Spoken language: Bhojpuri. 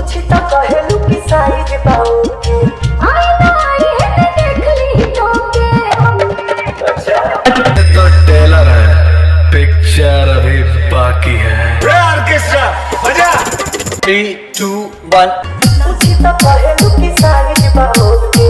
पूछी तो कहलू की साइज बाउल के आई नारी है देख ली तो के अच्छा तो टेलर है पिक्चर अभी बाकी है ऑर्केस्ट्रा बजा 3 2 1 पूछी तो कहलू की साइज बाउल के